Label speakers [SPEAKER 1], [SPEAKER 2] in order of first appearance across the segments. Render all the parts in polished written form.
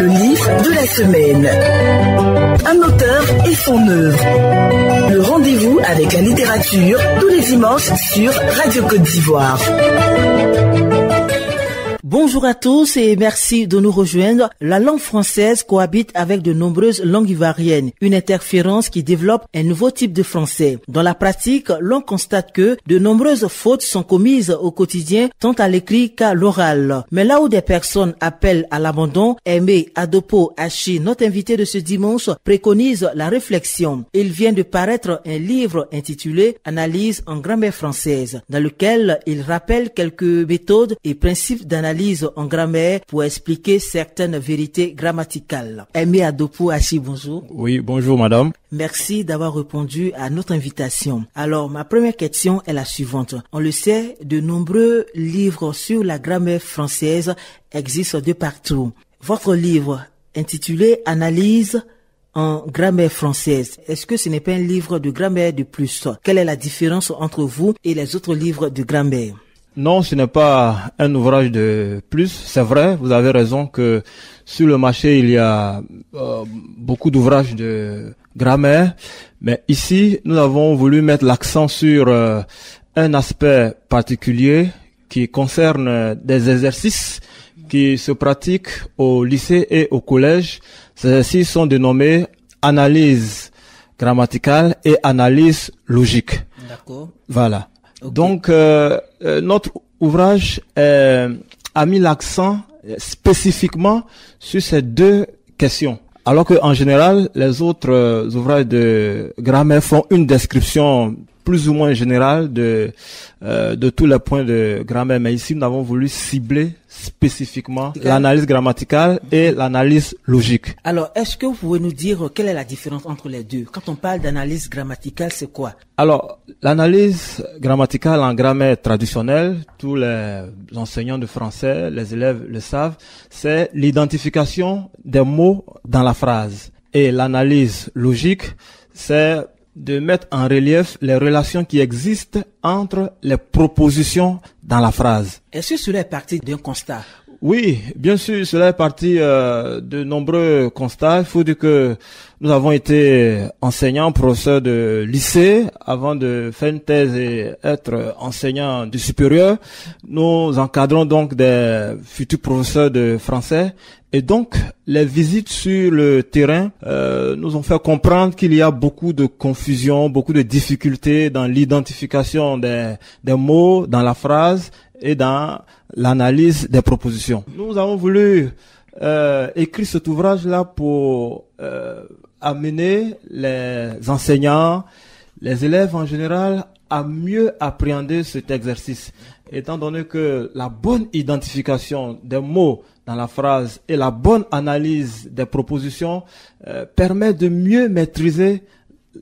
[SPEAKER 1] Le livre de la semaine. Un auteur et son œuvre. Le rendez-vous avec la littérature tous les dimanches sur Radio Côte d'Ivoire.
[SPEAKER 2] Bonjour à tous et merci de nous rejoindre. La langue française cohabite avec de nombreuses langues ivoiriennes, une interférence qui développe un nouveau type de français. Dans la pratique, l'on constate que de nombreuses fautes sont commises au quotidien, tant à l'écrit qu'à l'oral. Mais là où des personnes appellent à l'abandon, Aimé Adopo Hachi, notre invité de ce dimanche, préconise la réflexion. Il vient de paraître un livre intitulé « Analyse en grammaire française », dans lequel il rappelle quelques méthodes et principes d'analyse en grammaire pour expliquer certaines vérités grammaticales. Aimé Adopo Hachi, bonjour.
[SPEAKER 3] Oui, bonjour madame.
[SPEAKER 2] Merci d'avoir répondu à notre invitation. Alors, ma première question est la suivante. On le sait, de nombreux livres sur la grammaire française existent de partout. Votre livre, intitulé « Analyse en grammaire française », est-ce que ce n'est pas un livre de grammaire de plus? Quelle est la différence entre vous et les autres livres de grammaire?
[SPEAKER 3] Non, ce n'est pas un ouvrage de plus. C'est vrai, vous avez raison que sur le marché, il y a beaucoup d'ouvrages de grammaire. Mais ici, nous avons voulu mettre l'accent sur un aspect particulier qui concerne des exercices qui se pratiquent au lycée et au collège. Ces exercices sont dénommés analyse grammaticale et analyse logique.
[SPEAKER 2] D'accord.
[SPEAKER 3] Voilà.
[SPEAKER 2] Okay.
[SPEAKER 3] Donc, notre ouvrage a mis l'accent spécifiquement sur ces deux questions. Alors que en général, les autres ouvrages de grammaire font une description plus ou moins générale de tous les points de grammaire. Mais ici, nous avons voulu cibler spécifiquement l'analyse grammaticale et l'analyse logique.
[SPEAKER 2] Alors, est-ce que vous pouvez nous dire quelle est la différence entre les deux? Quand on parle d'analyse grammaticale, c'est quoi?
[SPEAKER 3] Alors, l'analyse grammaticale en grammaire traditionnelle, tous les enseignants de français, les élèves le savent, c'est l'identification des mots dans la phrase. Et l'analyse logique, c'est de mettre en relief les relations qui existent entre les propositions dans la phrase.
[SPEAKER 2] Est-ce que cela est parti d'un constat?
[SPEAKER 3] Oui, bien sûr, cela est parti de nombreux constats. Il faut dire que nous avons été enseignants, professeurs de lycée avant de faire une thèse et être enseignants du supérieur. Nous encadrons donc des futurs professeurs de français. Et donc, les visites sur le terrain nous ont fait comprendre qu'il y a beaucoup de confusion, beaucoup de difficultés dans l'identification des mots dans la phrase et dans l'analyse des propositions. Nous avons voulu écrire cet ouvrage-là pour amener les enseignants, les élèves en général, à mieux appréhender cet exercice, étant donné que la bonne identification des mots dans la phrase et la bonne analyse des propositions permet de mieux maîtriser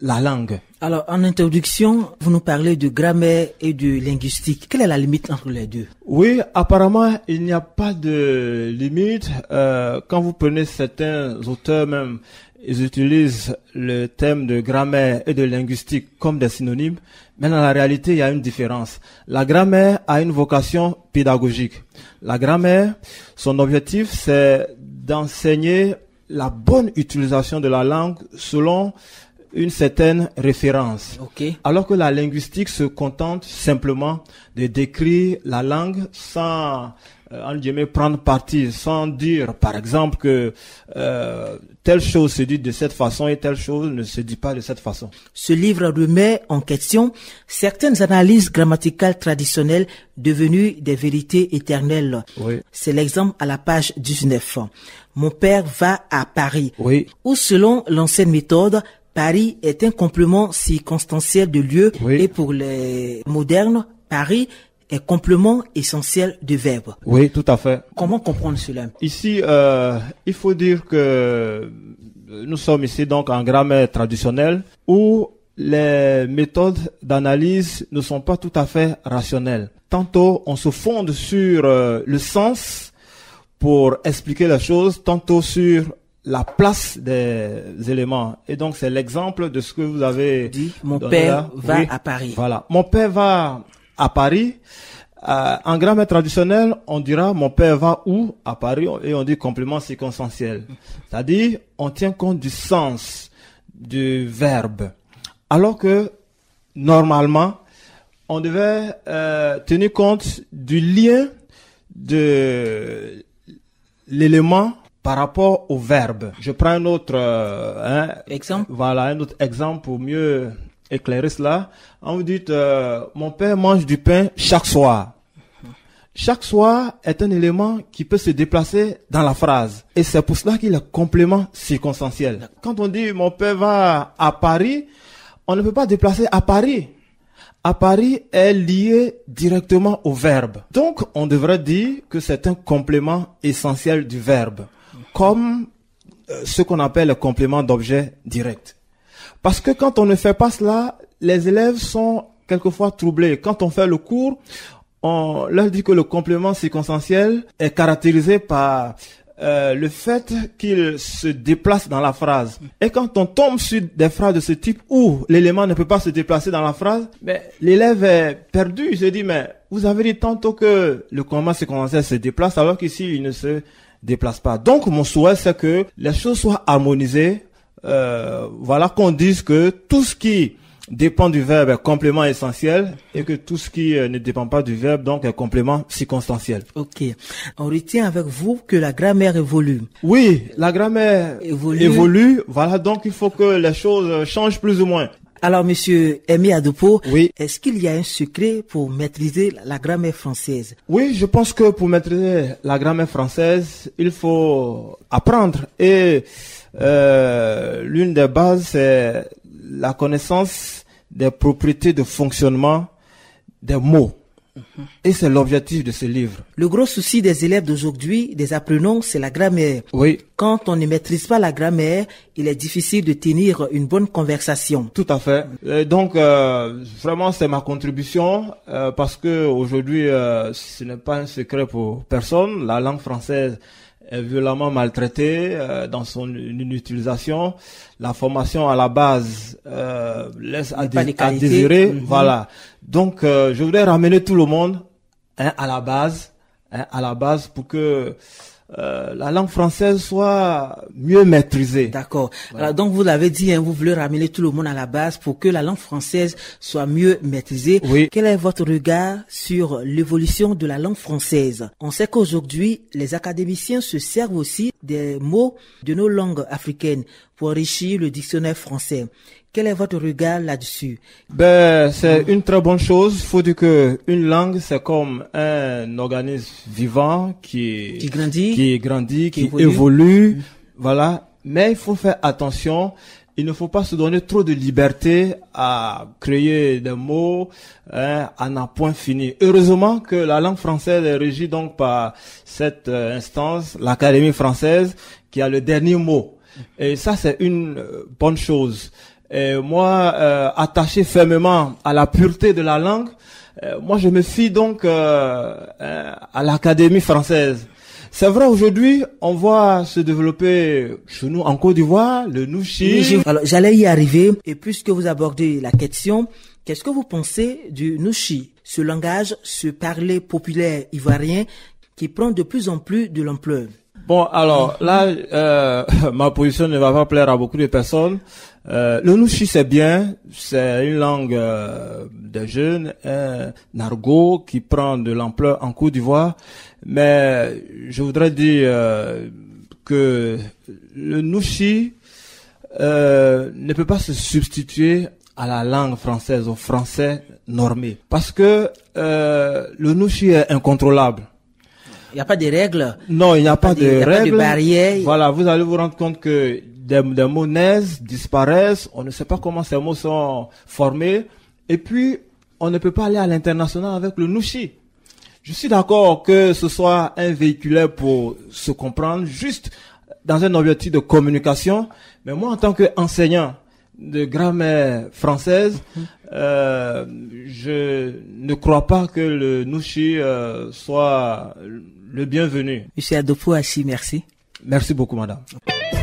[SPEAKER 3] la langue.
[SPEAKER 2] Alors, en introduction, vous nous parlez de grammaire et de linguistique. Quelle est la limite entre les deux?
[SPEAKER 3] Oui, apparemment, il n'y a pas de limite. Quand vous prenez certains auteurs même, ils utilisent le thème de grammaire et de linguistique comme des synonymes. Mais dans la réalité, il y a une différence. La grammaire a une vocation pédagogique. La grammaire, son objectif, c'est d'enseigner la bonne utilisation de la langue selon une certaine référence.
[SPEAKER 2] Okay.
[SPEAKER 3] Alors que la linguistique se contente simplement de décrire la langue sans prendre parti, sans dire par exemple que telle chose se dit de cette façon et telle chose ne se dit pas de cette façon.
[SPEAKER 2] Ce livre remet en question certaines analyses grammaticales traditionnelles devenues des vérités éternelles.
[SPEAKER 3] Oui.
[SPEAKER 2] C'est l'exemple à la page 19. Mon père va à Paris.
[SPEAKER 3] Oui.
[SPEAKER 2] Où selon l'ancienne méthode, Paris est un complément circonstanciel de lieu. Oui. Et pour les modernes, Paris est complément essentiel de verbe.
[SPEAKER 3] Oui, tout à fait.
[SPEAKER 2] Comment comprendre cela?
[SPEAKER 3] Ici, il faut dire que nous sommes ici donc en grammaire traditionnelle où les méthodes d'analyse ne sont pas tout à fait rationnelles. Tantôt, on se fonde sur le sens pour expliquer la chose, tantôt sur la place des éléments. Et donc, c'est l'exemple de ce que vous avez
[SPEAKER 2] dit. Mon père va à Paris.
[SPEAKER 3] Voilà. Mon père va à Paris. En grammaire traditionnelle, on dira mon père va où à Paris et on dit complément circonstanciel. C'est-à-dire, on tient compte du sens du verbe. Alors que, normalement, on devait tenir compte du lien de l'élément par rapport au verbe. Je prends un autre
[SPEAKER 2] exemple.
[SPEAKER 3] Voilà, un autre exemple pour mieux éclairer cela. On vous dit mon père mange du pain chaque soir. Chaque soir est un élément qui peut se déplacer dans la phrase. Et c'est pour cela qu'il est complément circonstanciel. Quand on dit mon père va à Paris, on ne peut pas déplacer à Paris. À Paris est lié directement au verbe. Donc, on devrait dire que c'est un complément essentiel du verbe, comme ce qu'on appelle le complément d'objet direct. Parce que quand on ne fait pas cela, les élèves sont quelquefois troublés. Quand on fait le cours, on leur dit que le complément circonstanciel est caractérisé par le fait qu'il se déplace dans la phrase. Et quand on tombe sur des phrases de ce type où l'élément ne peut pas se déplacer dans la phrase, mais l'élève est perdu. Il se dit, mais vous avez dit tantôt que le complément circonstanciel se déplace alors qu'ici il ne se déplace pas. Donc mon souhait c'est que les choses soient harmonisées. Voilà, qu'on dise que tout ce qui dépend du verbe est complément essentiel et que tout ce qui ne dépend pas du verbe donc est complément circonstanciel.
[SPEAKER 2] Ok. On retient avec vous que la grammaire évolue.
[SPEAKER 3] Oui, la grammaire évolue. Voilà, donc il faut que les choses changent plus ou moins.
[SPEAKER 2] Alors, monsieur Aimé Adopo,
[SPEAKER 3] oui.
[SPEAKER 2] Est-ce qu'il y a un secret pour maîtriser la grammaire française?
[SPEAKER 3] Oui, je pense que pour maîtriser la grammaire française, il faut apprendre. Et l'une des bases, c'est la connaissance des propriétés de fonctionnement des mots. Et c'est l'objectif de ce livre.
[SPEAKER 2] Le gros souci des élèves d'aujourd'hui, des apprenants, c'est la grammaire.
[SPEAKER 3] Oui.
[SPEAKER 2] Quand on ne maîtrise pas la grammaire, il est difficile de tenir une bonne conversation.
[SPEAKER 3] Tout à fait. Et donc, vraiment, c'est ma contribution parce que aujourd'hui, ce n'est pas un secret pour personne. La langue française est violemment maltraitée dans son utilisation. La formation à la base laisse à désirer. Voilà. Donc, je voudrais ramener tout le monde à la base pour que la langue française soit mieux maîtrisée.
[SPEAKER 2] D'accord. Voilà. Alors, donc, vous l'avez dit, vous voulez ramener tout le monde à la base pour que la langue française soit mieux maîtrisée.
[SPEAKER 3] Oui.
[SPEAKER 2] Quel est votre regard sur l'évolution de la langue française? On sait qu'aujourd'hui, les académiciens se servent aussi des mots de nos langues africaines pour enrichir le dictionnaire français. Quel est votre regard là-dessus?
[SPEAKER 3] C'est une très bonne chose. Il faut dire que une langue, c'est comme un organisme vivant qui grandit, qui évolue. Voilà. Mais il faut faire attention. Il ne faut pas se donner trop de liberté à créer des mots à n'en point fini. Heureusement que la langue française est régie donc par cette instance, l'Académie française, qui a le dernier mot. Et ça, c'est une bonne chose. Et moi, attaché fermement à la pureté de la langue, moi je me fie donc à l'Académie française. C'est vrai, aujourd'hui, on voit se développer chez nous en Côte d'Ivoire le Nouchi.
[SPEAKER 2] Alors, j'allais y arriver. Et puisque vous abordez la question, qu'est-ce que vous pensez du Nouchi, ce langage, ce parler populaire ivoirien qui prend de plus en plus de l'ampleur?
[SPEAKER 3] Bon, alors là, ma position ne va pas plaire à beaucoup de personnes. Le Nouchi, c'est bien, c'est une langue des jeunes, un argot qui prend de l'ampleur en Côte d'Ivoire, mais je voudrais dire que le Nouchi ne peut pas se substituer à la langue française, au français normé, parce que le Nouchi est incontrôlable.
[SPEAKER 2] Il n'y a pas de règles.
[SPEAKER 3] Non, il n'y a pas de règles.
[SPEAKER 2] Pas de barrières.
[SPEAKER 3] Voilà, vous allez vous rendre compte que des mots naissent, disparaissent. On ne sait pas comment ces mots sont formés. Et puis, on ne peut pas aller à l'international avec le Nouchi. Je suis d'accord que ce soit un véhiculaire pour se comprendre, juste dans un objectif de communication. Mais moi, en tant qu'enseignant de grammaire française, je ne crois pas que le Nouchi soit le bienvenu.
[SPEAKER 2] Monsieur Adopo Hachi, merci.
[SPEAKER 3] Merci beaucoup, madame.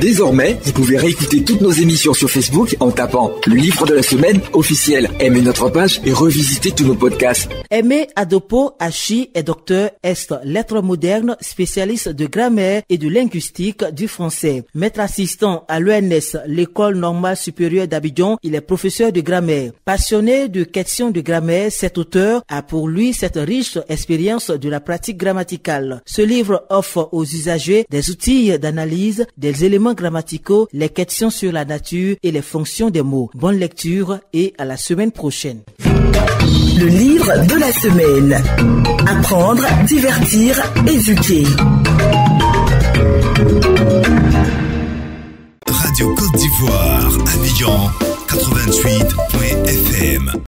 [SPEAKER 4] Désormais, vous pouvez réécouter toutes nos émissions sur Facebook en tapant le livre de la semaine officiel. Aimez notre page et revisitez tous nos podcasts.
[SPEAKER 2] Aimé Adopo Hachi est docteur est lettres modernes, spécialiste de grammaire et de linguistique du français. Maître assistant à l'ENS, l'école normale supérieure d'Abidjan, il est professeur de grammaire. Passionné de questions de grammaire, cet auteur a pour lui cette riche expérience de la pratique grammaticale. Ce livre offre aux usagers des outils d'analyse, des éléments grammaticaux, les questions sur la nature et les fonctions des mots. Bonne lecture et à la semaine prochaine.
[SPEAKER 1] Le livre de la semaine. Apprendre, divertir, éduquer.
[SPEAKER 5] Radio Côte d'Ivoire, Abidjan 88.fm.